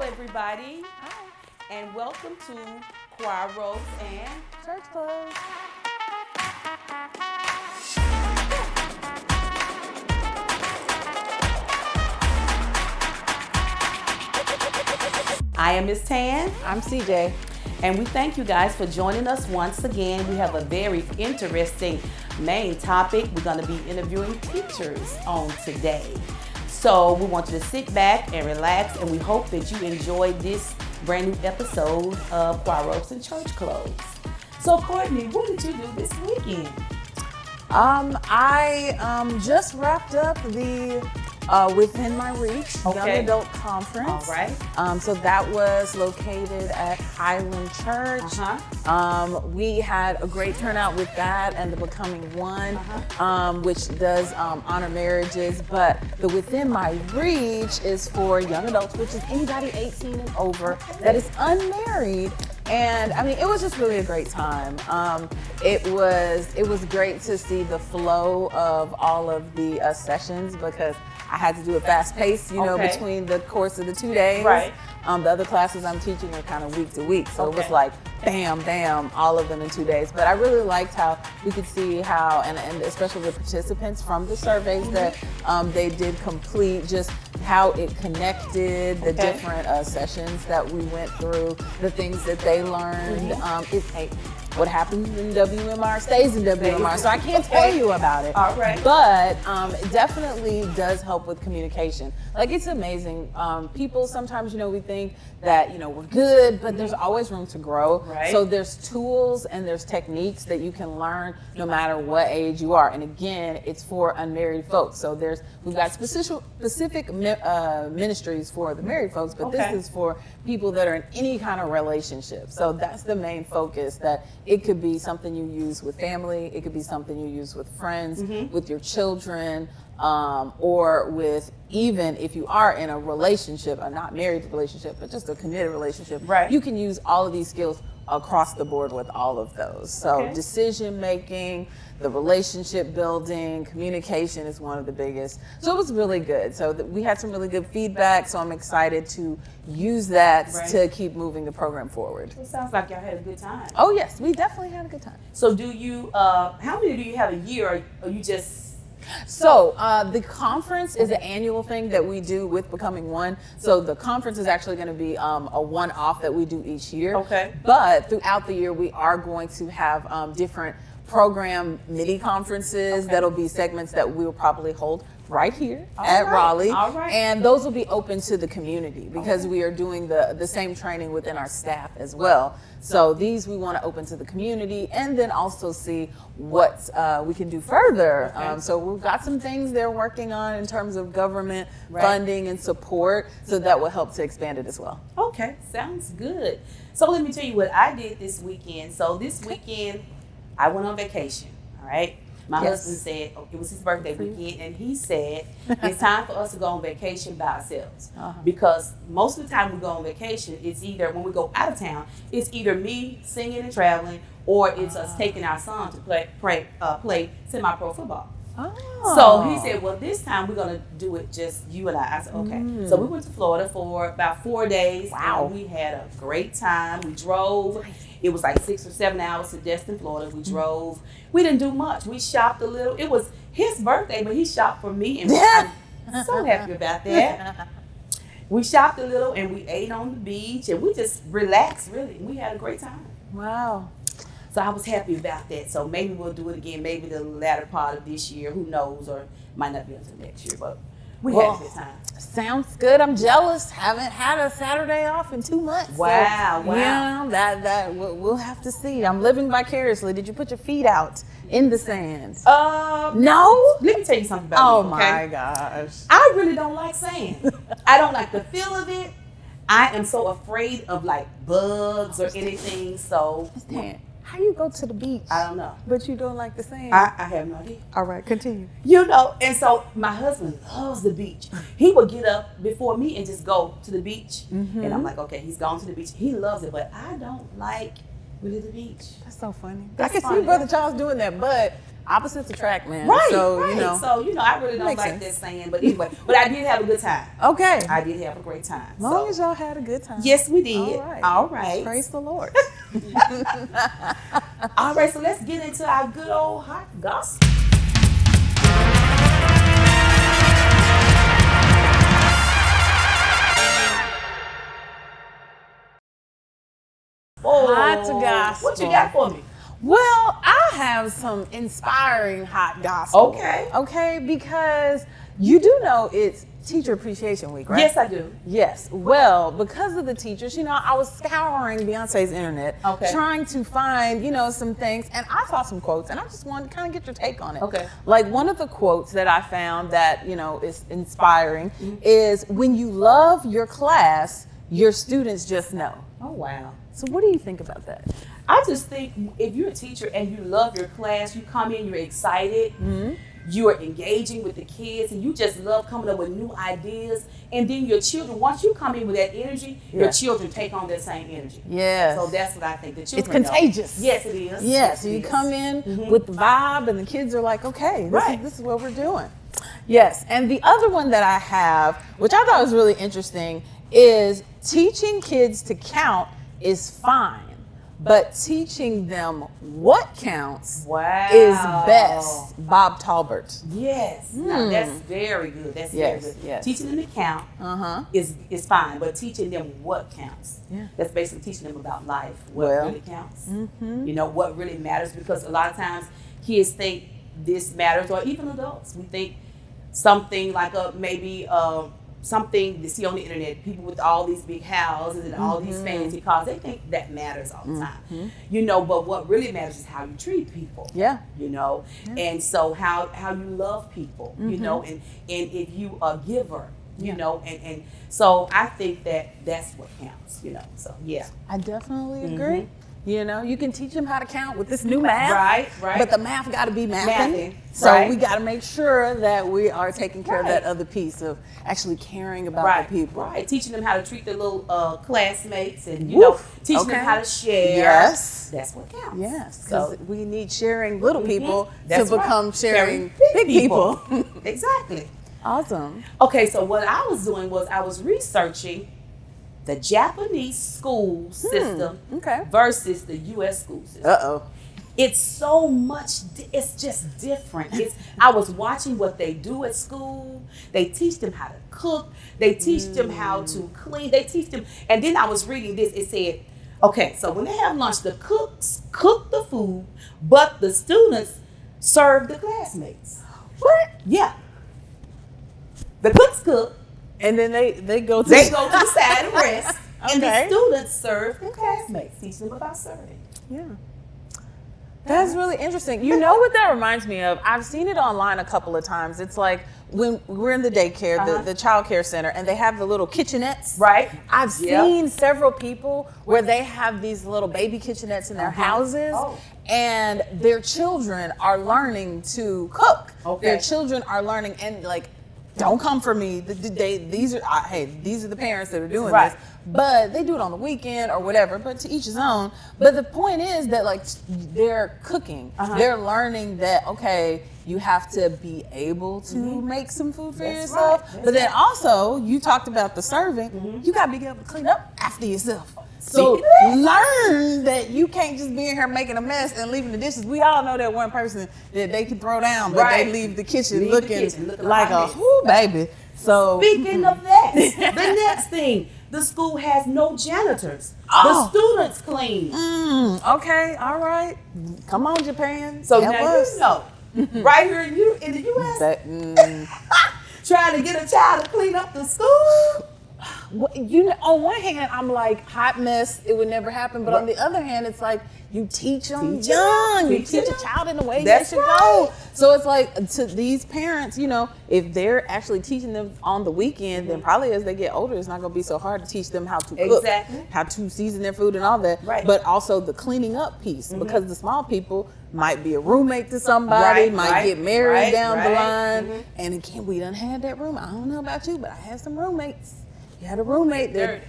everybody. Hi. And welcome to Choir Robes and Church clothes. I am Miss Tan, I'm CJ. and we thank you guys for joining us once again. We have a very interesting main topic. We're going to be interviewing teachers on today. So we want you to sit back and relax, and we hope that you enjoyed this brand new episode of Choir Robes and Church Clothes. So Courtney, what did you do this weekend? I just wrapped up the Within My Reach Young Adult Conference. All right. So that was located at Highland Church. We had a great turnout with that and the Becoming One, which does honor marriages. But the Within My Reach is for young adults, which is anybody 18 and over that is unmarried. And I mean, it was just really a great time. It was great to see the flow of all of the sessions because I had to do a fast pace, between the course of the 2 days. Right. The other classes I'm teaching are kind of week to week, so it was like bam, bam, all of them in 2 days. But I really liked how we could see how, and especially the participants from the surveys that they did complete, just how it connected, the different sessions that we went through, the things that they learned. What happens in WMR stays in WMR, so I can't tell you about it. All right. But it definitely does help with communication. Like, it's amazing. People sometimes, we think that, we're good, but there's always room to grow. Right. So there's tools and there's techniques that you can learn no matter what age you are. And again, it's for unmarried folks. So we've got specific ministries for the married folks, but this is for people that are in any kind of relationship. So that's the main focus, that it could be something you use with family, it could be something you use with friends, with your children, or with, even if you are in a relationship, a not married relationship, but just a committed relationship. Right. You can use all of these skills across the board with all of those. So decision making, the relationship building, communication is one of the biggest. So it was really good. So we had some really good feedback. So I'm excited to use that to keep moving the program forward. It sounds like y'all had a good time. Oh yes, we definitely had a good time. So do you, how many do you have a year, or you just? So the conference is an annual thing that we do with Becoming One. So the conference is actually going to be a one-off that we do each year. Okay. But throughout the year, we are going to have different program mini conferences that'll be segments that we'll probably hold right here at Raleigh. All right. And those will be open to the community because we are doing the same training within our staff as well. So these we want to open to the community and then also see what we can do further. So we've got some things they're working on in terms of government funding and support, so that will help to expand it as well. Okay, sounds good. So let me tell you what I did this weekend. So this weekend, I went on vacation, all right? My husband said, it was his birthday weekend, and he said, it's time for us to go on vacation by ourselves. Because most of the time we go on vacation, it's either, when we go out of town, it's either me singing and traveling, or it's us taking our son to play semi-pro football. So he said, well, this time we're going to do it just you and I. I said, okay. So we went to Florida for about 4 days. Wow. And we had a great time. We drove. It was like 6 or 7 hours to Destin, Florida. We drove. We didn't do much. We shopped a little. It was his birthday, but he shopped for me. And I'm so happy about that. We shopped a little and we ate on the beach and we just relaxed, really. We had a great time. Wow. So I was happy about that. So maybe we'll do it again, maybe the latter part of this year. Who knows? Or it might not be until next year, but we had a good time. Sounds good. I'm jealous. Haven't had a Saturday off in 2 months. Wow, so, wow. That we'll have to see. I'm living vicariously. Did you put your feet out in the sand? No? Let me tell you something about me, okay? My gosh. I really don't like sand. I don't like the feel of it. I am so afraid of like bugs or anything, so. How you go to the beach? I don't know. But you don't like the sand? I have no idea. All right, continue. And so my husband loves the beach. He would get up before me and just go to the beach. And I'm like, okay, he's gone to the beach. He loves it, but I don't like Really, the beach. That's so funny. That's I can funny. see Brother Charles doing that, but opposites attract, man. Right, So, right. you know. So, I really don't Makes like sense. that saying, but anyway. But I did have a good time. Okay. I did have a great time. As long as y'all had a good time. Yes, we did. All right. All right. Praise the Lord. All right, so let's get into our good old hot gossip. Hot gospel. What you got for me? Well, I have some inspiring hot gospel. Okay. Okay, because you do know it's Teacher Appreciation Week, right? Yes, I do. Yes. Well, because of the teachers, I was scouring Beyonce's internet, trying to find, some things, and I saw some quotes, and I just wanted to kind of get your take on it. Okay. Like one of the quotes that I found that, is inspiring is, when you love your class, your students just know. Oh, wow. So what do you think about that? I just think if you're a teacher and you love your class, you come in, you're excited, you're engaging with the kids, and you just love coming up with new ideas. And then your children, once you come in with that energy, your children take on that same energy. Yes. So that's what I think. The children It's contagious. Know. Yes, it is. Yes, so you come in with the vibe, and the kids are like, okay, this is what we're doing. Yes, and the other one that I have, which I thought was really interesting, is teaching kids to count is fine, but teaching them what counts is best. Bob Talbert. Yes. Now that's very good. That's very good. Yes. Teaching them to count is fine, but teaching them what counts. Yeah. That's basically teaching them about life. What really counts. What really matters, because a lot of times kids think this matters, or even adults. We think something like something they see on the internet, people with all these big houses and all these fancy cars, they think that matters all the time. But what really matters is how you treat people. Yeah. And so how you love people, and if you are a giver, and so I think that's what counts, so yeah. I definitely agree. You can teach them how to count with this new math. Right. But the math got to be mathing. So we got to make sure that we are taking care of that other piece of actually caring about the people. Right. Teaching them how to treat their little classmates, and teaching them how to share. Yes. That's what counts. Yes. Because we need sharing little people That's to become sharing big people. Exactly. Awesome. Okay, so what I was doing was I was researching the Japanese school system versus the U.S. school system. Uh-oh. It's so much, it's just different. I was watching what they do at school. They teach them how to cook. They teach them how to clean. They teach them, and then I was reading this. It said, okay, so when they have lunch, the cooks cook the food, but the students serve the classmates. What? Yeah. The cooks cook. And then they go to the side and rest, and the Okay. students serve their classmates, teach them about serving. Yeah. That's really interesting. You know what that reminds me of? I've seen it online a couple of times. It's like when we're in the daycare, the child care center, and they have the little kitchenettes. Right. I've seen several people where they have these little baby kitchenettes in their houses, and their children are learning to cook. Okay. Their children are learning, and don't come for me. These are the parents that are doing this, but they do it on the weekend or whatever. But to each his own. But the point is that they're cooking. They're learning that you have to be able to make some food for yourself. But then also you talked about the serving. You got to be able to clean up after yourself. So learn that you can't just be in here making a mess and leaving the dishes. We all know that one person that they can throw down, but they leave the kitchen looking like a baby. So speaking of that, the next thing, the school has no janitors. The students clean. Okay, all right. Come on, Japan. So now right here in the U.S., trying to get a child to clean up the school. On one hand, I'm like, hot mess, it would never happen. But on the other hand, it's like, you teach them young. You teach a child in the way they should go. So it's like, to these parents, if they're actually teaching them on the weekend, then probably as they get older, it's not going to be so hard to teach them how to cook, how to season their food and all that. But also the cleaning up piece, because the small people might be a roommate to somebody, might get married down the line. And again, we done had that room. I don't know about you, but I had some roommates. You had a roommate that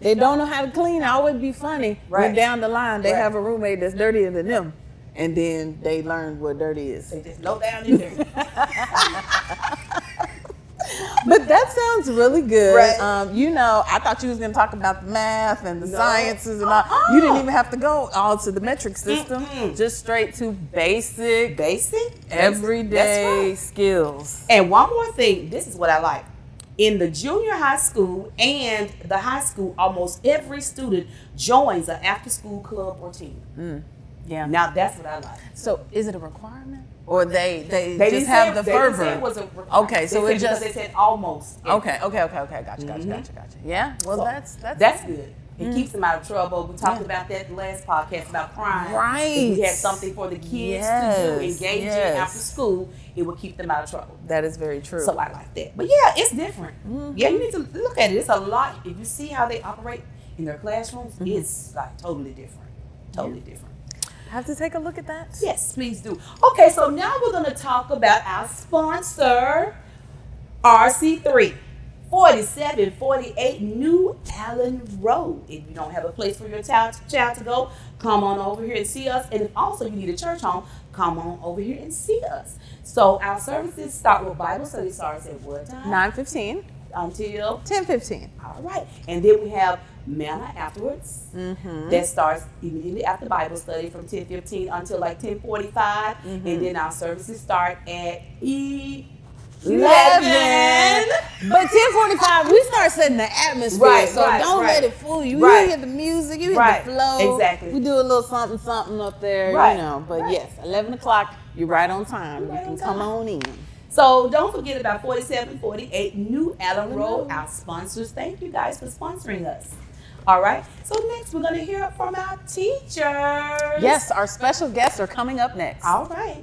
They don't know how to clean. It always be funny when Right. down the line they Right. have a roommate that's dirtier than them, and then they learn what dirty is. They just low down in there. But that sounds really good. Right. I thought you was gonna talk about the math and the sciences and all. You didn't even have to go all to the metric system. Just straight to basic, everyday That's skills. And one more thing, this is what I like. In the junior high school and the high school, almost every student joins an after-school club or team. Yeah. Now that's what I like. So is it a requirement, or they They just have the they didn't say fervor? it was a requirement. Okay, so they it said just because they said almost. okay. Gotcha. Yeah. Well, So, that's that's good. It keeps them out of trouble. We talked about that in the last podcast about crime. Right. If we had something for the kids to do, engage in after yes. school, it would keep them out of trouble. That is very true. So I like that. But yeah, it's different. Yeah, you need to look at it. It's a lot. If you see how they operate in their classrooms, it's like totally different. Totally different. have to take a look at that. Yes, please do. Okay, so now we're going to talk about our sponsor, RC3. 4748 New Allen Road. If you don't have a place for your child to go, come on over here and see us. And if also you need a church home, come on over here and see us. So our services start with Bible study starts at what time? 9:15 Until 10:15. all right. And then we have manna afterwards. That starts immediately after Bible study from 10:15 until like 10:45. And then our services start at 11. But 10:45, we start setting the atmosphere. Right, so right, don't right. let it fool you. Right. You hear the music, you hear Right, the flow. exactly. We do a little something up there, Right, you know. But right. yes, 11 o'clock, you're right on time. Right You can on come time. on in. So don't forget about 4748 New Allen Road, our sponsors. Thank you guys for sponsoring us. All right. So next we're going to hear from our teachers. Yes, our special guests are coming up next. All right.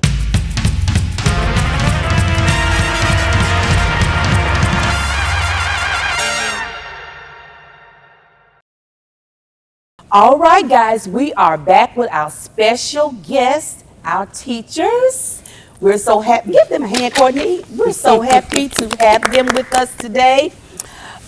All right, guys, we are back with our special guests, our teachers. We're so happy. Give them a hand, Courtney. We're so happy to have them with us today.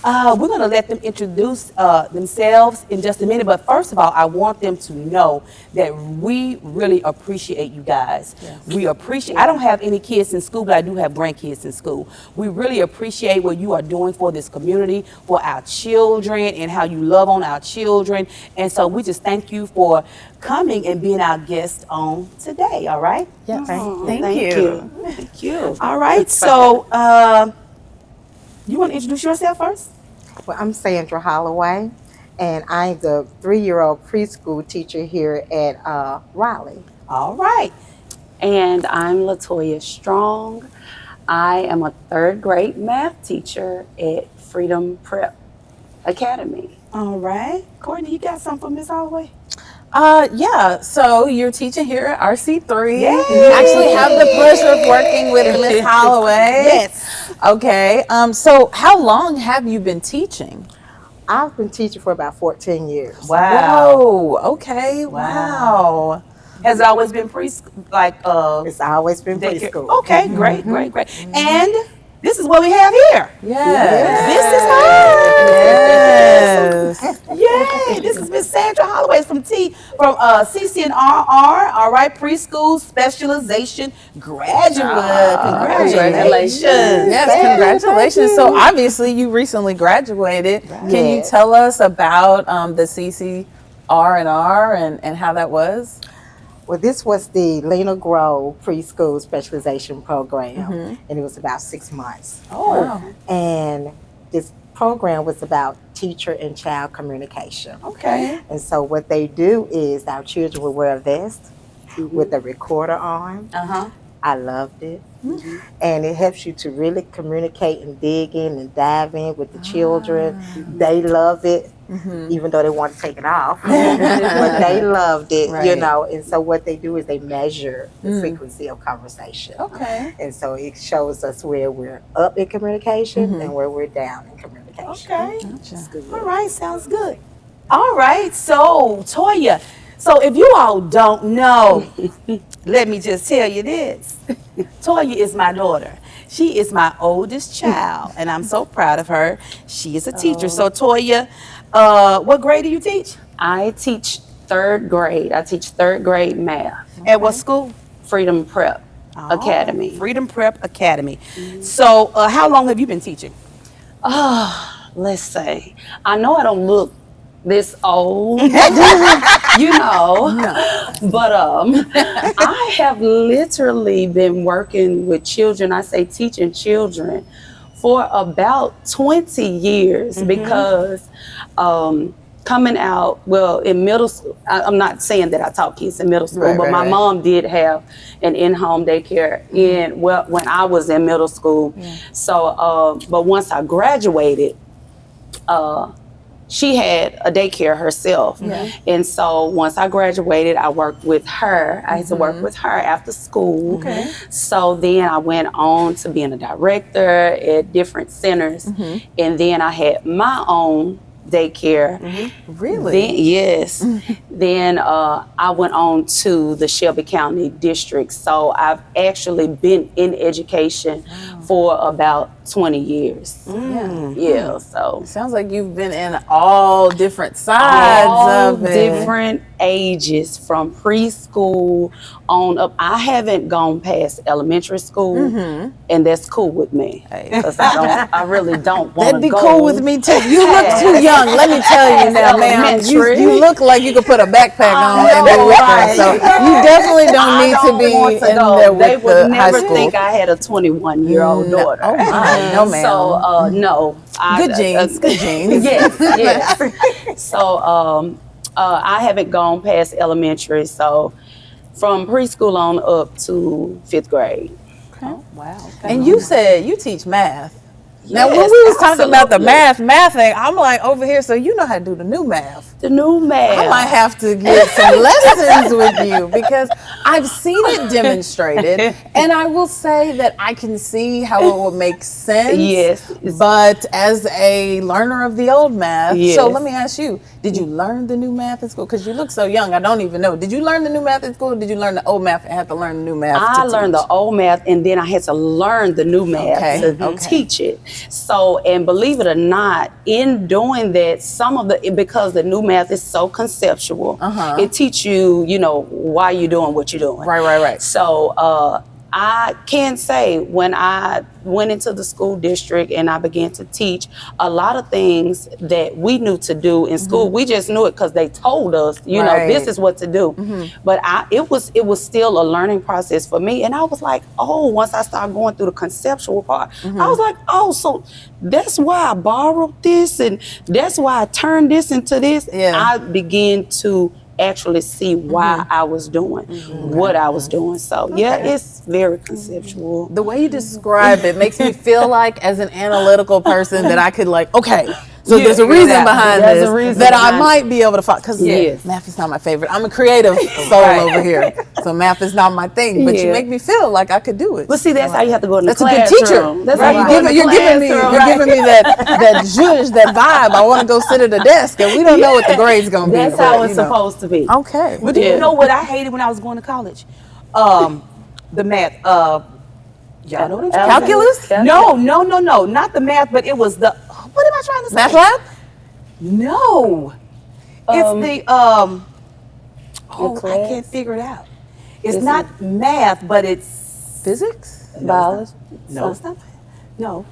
We're going to let them introduce themselves in just a minute. But first of all, I want them to know that we really appreciate you guys. Yes. We appreciate, I don't have any kids in school, but I do have grandkids in school. We really appreciate what you are doing for this community, for our children, and how you love on our children. And so we just thank you for coming and being our guest on today. All right? Yes. Thank you. Thank you. All right. So, you want to introduce yourself first? Well, I'm Sandra Holloway, and I'm the 3-year-old preschool teacher here at Raleigh. All right. And I'm Latoya Strong. I am a 3rd grade math teacher at Freedom Prep Academy. All right. Courtney, you got something for Miss Holloway? Yeah, so you're teaching here at RC3. Yay! Actually have the pleasure of working with Miss Holloway. Yes. Okay, so how long have you been teaching? I've been teaching for about 14 years. Wow. Whoa, okay, wow. Has it always been like It's always been daycare? preschool. Okay, great. And this is what we have here. Yes. This is her. Yay! This is Miss Sandra Holloway from CCNRR. All right, preschool specialization graduate. Congratulations. Yes, congratulations. So obviously you recently graduated. Can you Yes. tell us about the CCR&R and how that was? Well, this was the Lena Grove Preschool Specialization Program, and it was about 6 months. Oh, And this program was about teacher and child communication. okay. And so what they do is our children will wear a vest with a recorder on. Uh-huh. I loved it. And it helps you to really communicate and dig in and dive in with the children. They love it, even though they want to take it off. But they loved it, you Right. know. And so what they do is they measure the frequency of conversation. Okay. And so it shows us where we're up in communication and where we're down in communication. Okay. Gotcha. All right, sounds good. All right, so Toya, so if you all don't know, let me just tell you this. Toya is my daughter. She is my oldest child, and I'm so proud of her. She is a teacher. So, Toya, what grade do you teach? I teach third grade. I teach third grade math. At what school? Freedom Prep Academy. Freedom Prep Academy. So, how long have you been teaching? Let's say, I know I don't look this old, you know, but I have literally been working with children. I say teaching children for about 20 years because coming out, well, in middle school, I'm not saying that I taught kids in middle school, but my mom did have an in-home daycare when I was in middle school. So, but once I graduated, she had a daycare herself. And so once I graduated, I worked with her. I had to work with her after school. So then I went on to being a director at different centers. And then I had my own daycare. Really? Then, yes. Then I went on to the Shelby County District. So I've actually been in education for about 20 years. Yeah, so. It sounds like you've been in all different sides of it. Different ages, from preschool on up. I haven't gone past elementary school, and that's cool with me. Because I really don't want to That'd be go. cool with me too. You look too young. Let me tell you now, ma'am. You look like you could put a backpack on and be with her. So you definitely don't need to be in there They with would the high never school. think I had a 21-year-old daughter. Oh my, no ma'am. So no. Good genes. Good genes. Yes. So I haven't gone past elementary. So from preschool on up to 5th grade. Oh, wow. And you said you teach math. Now, when Yes, we was talking about the absolutely. math thing, I'm like over here, so you know how to do the new math. The new math. I might have to get some lessons with you because I've seen it demonstrated, and I will say that I can see how it will make sense. Yes. But as a learner of the old math, Yes. so let me ask you, did you learn the new math in school? Because you look so young, I don't even know. Did you learn the new math in school, or did you learn the old math and have to learn the new math I to learned teach? the old math, and then I had to learn the new math to teach it. So, and believe it or not, in doing that, because the new math is so conceptual, it teach you, why you're doing what you're doing. Right. So, I can say when I went into the school district and I began to teach, a lot of things that we knew to do in school, we just knew it because they told us, this is what to do. But it was still a learning process for me. And I was like, once I started going through the conceptual part, I was like, so that's why I borrowed this and that's why I turned this into this. I began to actually see why I was doing what I was doing. So it's very conceptual. The way you describe it makes me feel like, as an analytical person, that I could so there's a reason behind this that I might be able to follow. Because math is not my favorite. I'm a creative soul over here, so math is not my thing. But you make me feel like I could do it. But see, that's how you have to go in the That's classroom. a good teacher. That's Right. how you You're giving me that zhuzh, that vibe. I want to go sit at a desk, and we don't know what the grade's gonna be. That's how it's supposed to be. Okay. But do you know what I hated when I was going to college? The math. Y'all know what I'm talking Calculus? about? No, not the math, but it was the. What am I trying to say? Math lab? No, it's the. I class? can't figure it out. It's not math, but it's Physics? Biology. no, it's not. No.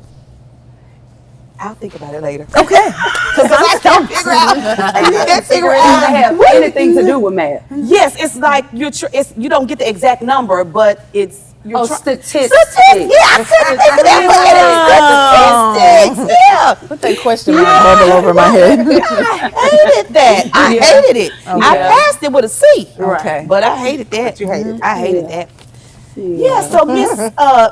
I'll think about it later. Okay. Because I can't figure out. I can't figure It out. doesn't have anything to do with math. Yes, it's like you don't get the exact number, but it's Statistics. Yeah, I couldn't think of that word. Statistics. Yeah. Put that question mark bubble over my head. I hated that. I hated it. I passed it with a C. Okay. But I hated that. You hated I hated that. Yeah. So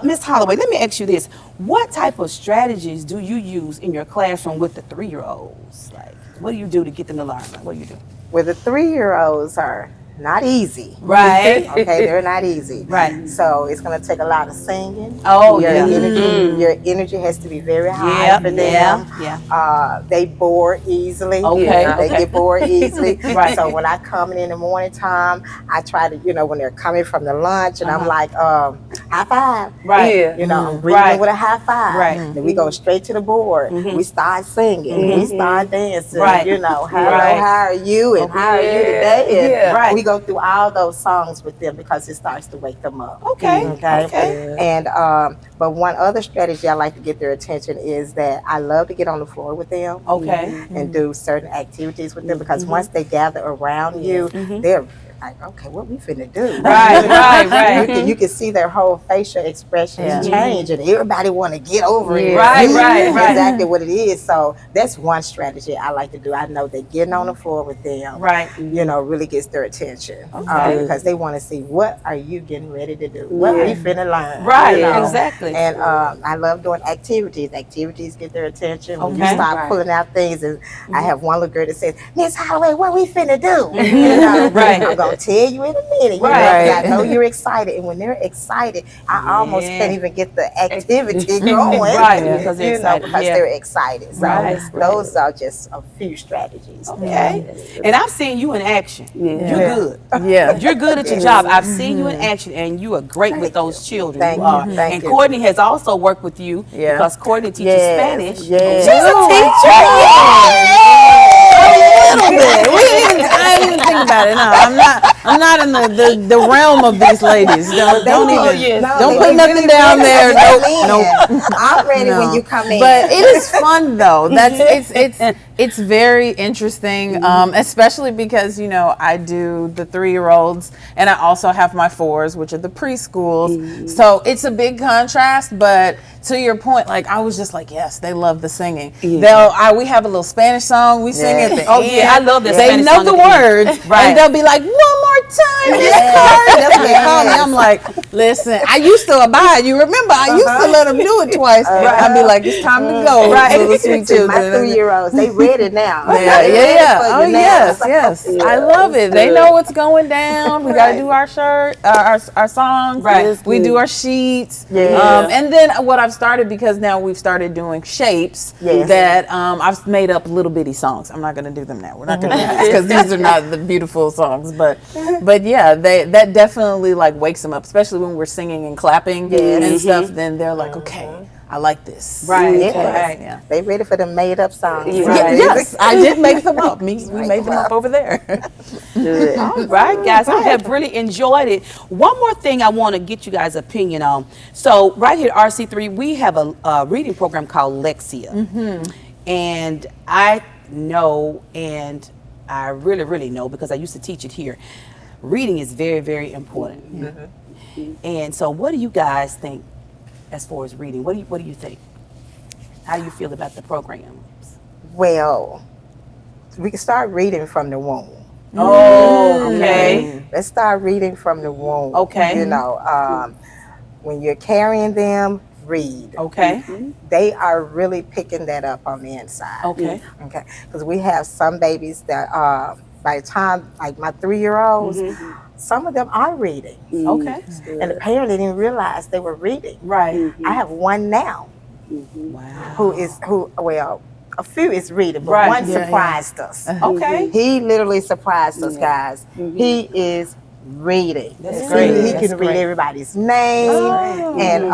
Miss Holloway, let me ask you this: what type of strategies do you use in your classroom with the 3-year-olds? Like, what do you do to get them to learn? Like, what do you do? Where the 3-year-olds are, not easy. Right. Okay, they're not easy. Right. So it's going to take a lot of singing. Oh, your yeah. energy has to be very high Yeah, for yeah, them. yeah. They bore easily. Okay, They okay. get bored easily. Right. So when I come in the morning time, I try to, when they're coming from the lunch, and I'm like, high five. Right. Yeah. I'm greeting them with a high five. Right. Then we go straight to the board. We start singing. We start dancing. Right. Hello, Right. how are you? And how are you today? And Right. we go through all those songs with them because it starts to wake them up. Okay. Okay. And but one other strategy I like to get their attention is that I love to get on the floor with them. Okay. And do certain activities with them because once they gather around you, they're like, okay, what we finna do? Right. You can see their whole facial expressions change, and everybody want to get over it. Right. Exactly what it is. So that's one strategy I like to do. I know that getting on the floor with them, Right. really gets their attention because they want to see what are you getting ready to do? What are you finna learn? Right. Exactly. And I love doing activities. Activities get their attention. When you Okay. start pulling out things, and I have one little girl that says, Miss Holloway, what we finna do? Right. I'm gonna tell you in a minute. Right. 'Cause I know you're excited, and when they're excited, I almost can't even get the activity going. Right, because they're excited. because Yeah. they're excited. So Right. those are just a few strategies. Okay. And I've seen you in action. You're good. Yeah. You're good at your job. I've seen you in action, and you are great with those children. Thank you you. are. Thank And you. Courtney has also worked with you because Courtney teaches Spanish. Yes. She's a teacher. I didn't even think about it. No, I'm not in the realm of these ladies. Don't put nothing down there. Nope. I'm ready when you come in. But it is fun though. It's very interesting, especially because I do the 3-year-olds and I also have my 4s, which are the preschools. So it's a big contrast. But to your point, like I was just like, yes, they love the singing. We have a little Spanish song we sing at the end. Oh yeah, I love that. They Spanish know song the at end. words, Right. and they'll be like, "One more time, Miss Carter." That's what they call me. I'm like, "Listen, I used to abide. You remember? I used to let them do it twice. I'd be like, it's time to go, little sweet children." My 3-year-olds, they ready now. Yeah. Oh yes. I love it. They know what's going down. We got to do our shirt, our songs. Right. We do our sheets. Yeah. And then what I've started, because now we've started doing shapes, that I've made up little bitty songs. I'm not going to do them now. We're not going to do this because these are not the beautiful songs. But yeah, that definitely like wakes them up, especially when we're singing and clapping and stuff. Then they're like, okay, I like this. Right. Yes. Right. Yeah. They ready for the made up songs. Yes, I did make them up. We made them up over there. All right, guys, I have really enjoyed it. One more thing I want to get you guys' opinion on. So right here at RC3, we have a reading program called Lexia. And I know, and I really, really know because I used to teach it here, reading is very, very important. And so what do you guys think as far as reading? What do you think? How do you feel about the programs? Well, we can start reading from the womb. Oh, okay. Let's start reading from the womb. Okay. When you're carrying them, read. Okay. They are really picking that up on the inside. Okay. Okay. Because we have some babies that by the time, like my 3-year-olds, some of them are reading. Okay. And the parent didn't even realize they were reading. Right. I have one now Wow. well, a few is reading, but Right. one surprised us. Okay. He literally surprised us, guys. He is reading. That's great. He That's can read great. everybody's name. Oh. And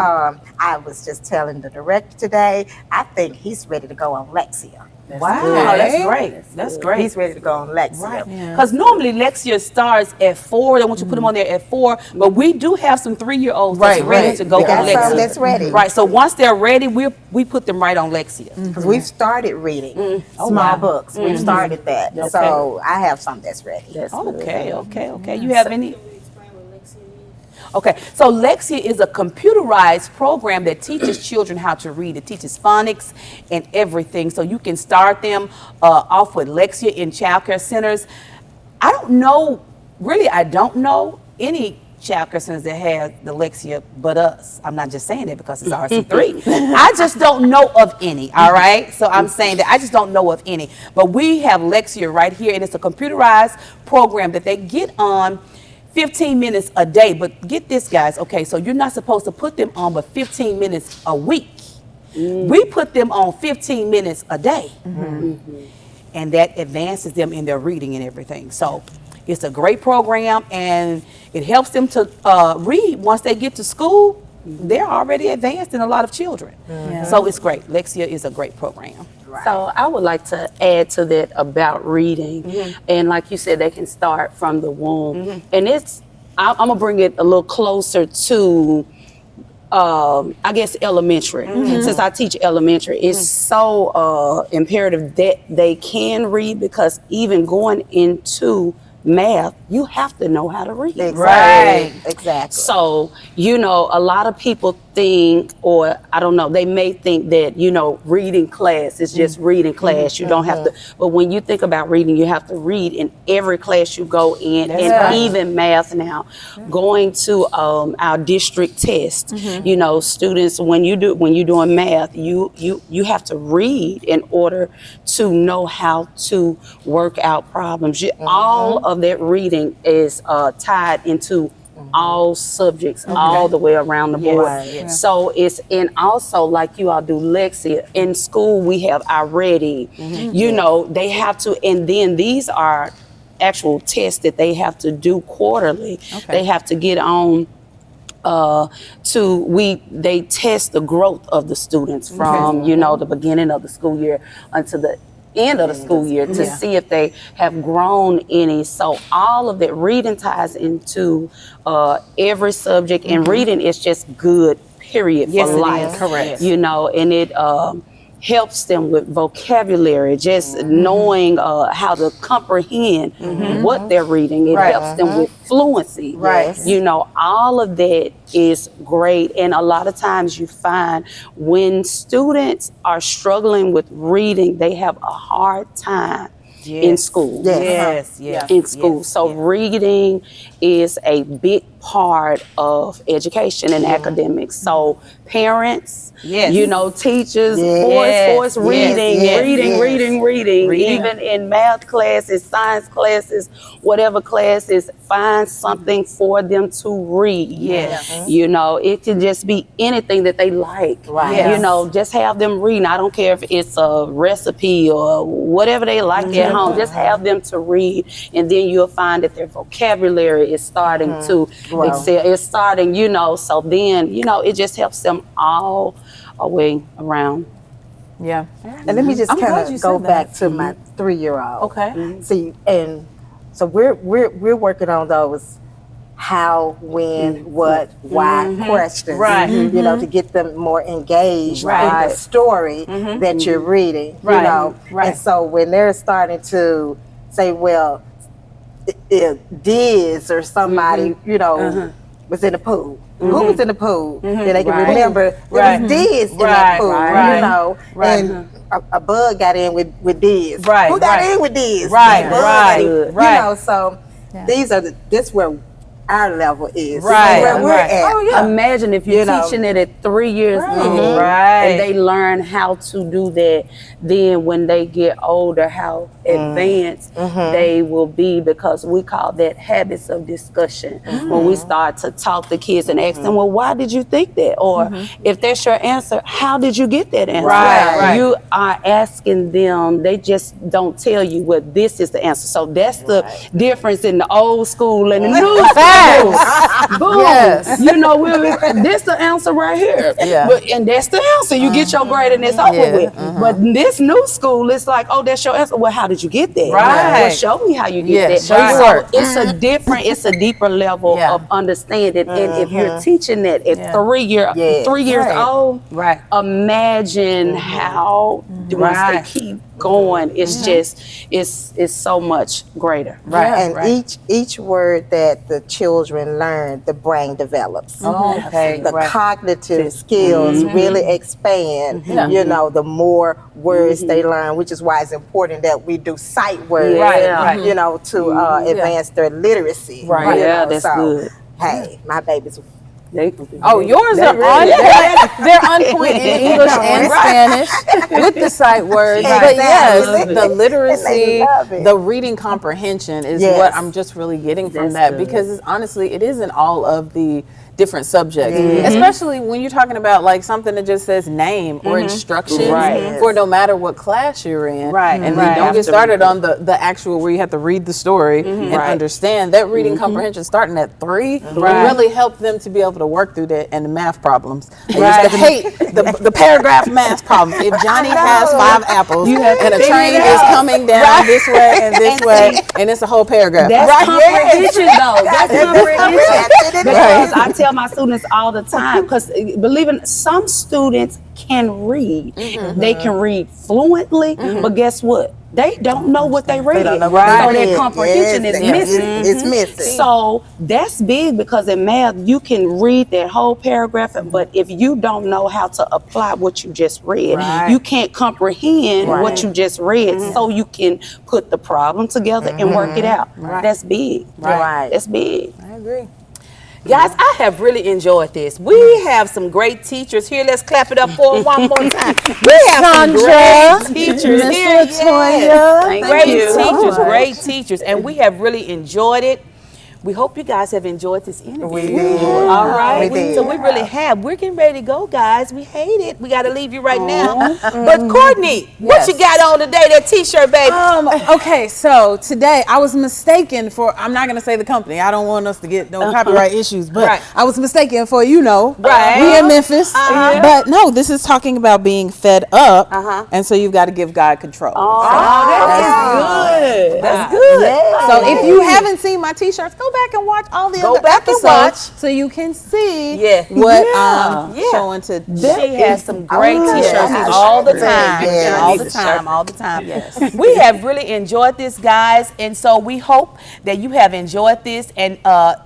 I was just telling the director today, I think he's ready to go on Lexia. Wow, good. that's great. That's great. He's ready to go on Lexia. Right. Because normally Lexia starts at 4. They want you to put them on there at 4. But we do have some 3-year-olds that's ready to go We on got some Lexia. that's ready. Right. So once they're ready, we put them right on Lexia. Because we've started reading small wow. books. We've started that. Okay. So I have some that's ready. Okay. You have any? Okay, so Lexia is a computerized program that teaches children how to read. It teaches phonics and everything. So you can start them off with Lexia in child care centers. I don't know any child that have dyslexia but us. I'm not just saying that because it's RC3. I just don't know of any, all right? So I'm saying that I just don't know of any. But we have Lexia right here, and it's a computerized program that they get on 15 minutes a day. But get this, guys, okay, so you're not supposed to put them on but 15 minutes a week. We put them on 15 minutes a day. And that advances them in their reading and everything. So it's a great program, and it helps them to read. Once they get to school, they're already advanced in a lot of children. So it's great. Lexia is a great program. So I would like to add to that about reading. And like you said, they can start from the womb. And I'm gonna bring it a little closer to I guess elementary. Since I teach elementary, it's so imperative that they can read, because even going into math, you have to know how to read. Right. Exactly. So, you know, a lot of people think, or I don't know, they may think that, you know, reading class is just reading class. You don't have to, but when you think about reading, you have to read in every class you go in, and even math now. Going to our district test, you know, students, when you're doing math, you have to read in order to know how to work out problems. All of that reading is tied into all subjects, all the way around the board. So it's, and also like you all do Lexia, in school we have our ready, you know, they have to, and then these are actual tests that they have to do quarterly. They have to get on they test the growth of the students from, you know, the beginning of the school year until the end of the school year to see if they have grown any. So all of that reading ties into every subject, and reading is just good, period, for life. Correct. You know, and it helps them with vocabulary, just knowing how to comprehend what they're reading. It helps them with fluency. You know, all of that is great. And a lot of times you find when students are struggling with reading, they have a hard time in school. In school. So reading is a big part of education and academics. So parents, you know, teachers, force reading, reading. Even in math classes, science classes, whatever classes, find something for them to read. You know, it can just be anything that they like. You know, just have them reading. I don't care if it's a recipe or whatever they like at home. Just have them to read, and then you'll find that their vocabulary is starting to excel. It's starting, you know, so then, you know, it just helps them all a way around. And let me just kind of go back to my 3-year-old. See, and so we're working on those how, when, what, why questions. You know, to get them more engaged in the story that you're reading. You know, and so when they're starting to say, well, if Diz or somebody, you know, was in the pool. Who was in the pool? Then they can remember it was Diz in that pool, you know, and a bug got in with Diz. Who got in with Diz? You know, so these are this where our level is. Where we're at. Imagine if you're teaching it at 3 years old, and they learn how to do that, then when they get older, how advanced they will be, because we call that habits of discussion. When we start to talk to kids and ask them, well, why did you think that? Or if that's your answer, how did you get that answer? You are asking them, they just don't tell you, well, this is the answer. So that's the difference in the old school and the new school. Boom. You know, this the answer right here. And that's the answer. You get your grade and it's over with. But this new school, it's like, oh, that's your answer. Well, how did you get that? Well, show me how you get that. So it's a different, it's a deeper level of understanding. And if you're teaching that at 3 years old, imagine how once they keep going, it's just it's so much greater. And each word that the children learn, the brain develops. The cognitive skills really expand, you know, the more words they learn, which is why it's important that we do sight words, you know, to advance their literacy. That's good. Hey, my babies. Oh, yours are on. They're on point in English and Spanish with the sight words. Right. But yes, Exactly. the literacy, And they love it. the reading comprehension is Yes. what I'm just really getting from that, because honestly, it isn't all of the different subjects, especially when you're talking about like something that just says name or instructions for no matter what class you're in. Right. And Right. don't get started on the actual where you have to read the story and understand that reading comprehension starting at 3 really helped them to be able to work through that and the math problems. I used to hate the paragraph math problems. If Johnny has 5 apples and a train is coming down this way and this way, and it's a whole paragraph. That's comprehension, though. That's comprehension. Right. Because I tell my students all the time, because believe it, some students can read. They can read fluently, but guess what? They don't know what they read. don't know what they So read. their comprehension is missing. It's missing. So that's big, because in math, you can read that whole paragraph, but if you don't know how to apply what you just read, you can't comprehend what you just read, so you can put the problem together and work it out. That's big. Right. That's big. I agree. Guys, I have really enjoyed this. We have some great teachers here. Let's clap it up for them one more time. We have some great teachers here. Latoya. Great you. teachers, great teachers. And we have really enjoyed it. We hope you guys have enjoyed this interview. We did. All right. We did. So we really have. We're getting ready to go, guys. We hate it. We got to leave you right now. But Courtney, what you got on today? That T-shirt, baby. Okay, so today I was mistaken for, I'm not going to say the company. I don't want us to get no copyright issues, but I was mistaken for, we in Memphis. But no, this is talking about being fed up. And so you've got to give God control. That's good. That's good. So if you haven't seen my T-shirts, go back and watch all the other episodes so you can see what I'm showing to. She has some great T-shirts all the time. Yes. All the time. Yes. We have really enjoyed this, guys, and so we hope that you have enjoyed this, and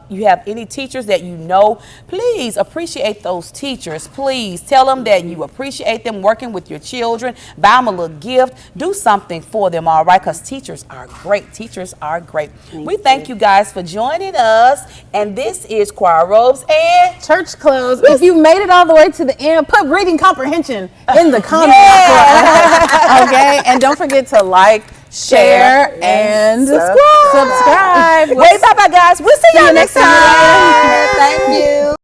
you have any teachers that you know, please appreciate those teachers. Please tell them that you appreciate them working with your children. Buy them a little gift. Do something for them, all right? Because teachers are great. Teachers are great. We thank you guys for joining us, and this is Choir Robes and Church Clothes. If you made it all the way to the end, put reading comprehension in the comments. Okay, and don't forget to like, share, and subscribe. Wait, bye-bye, guys. We'll see y'all next time. Thank you.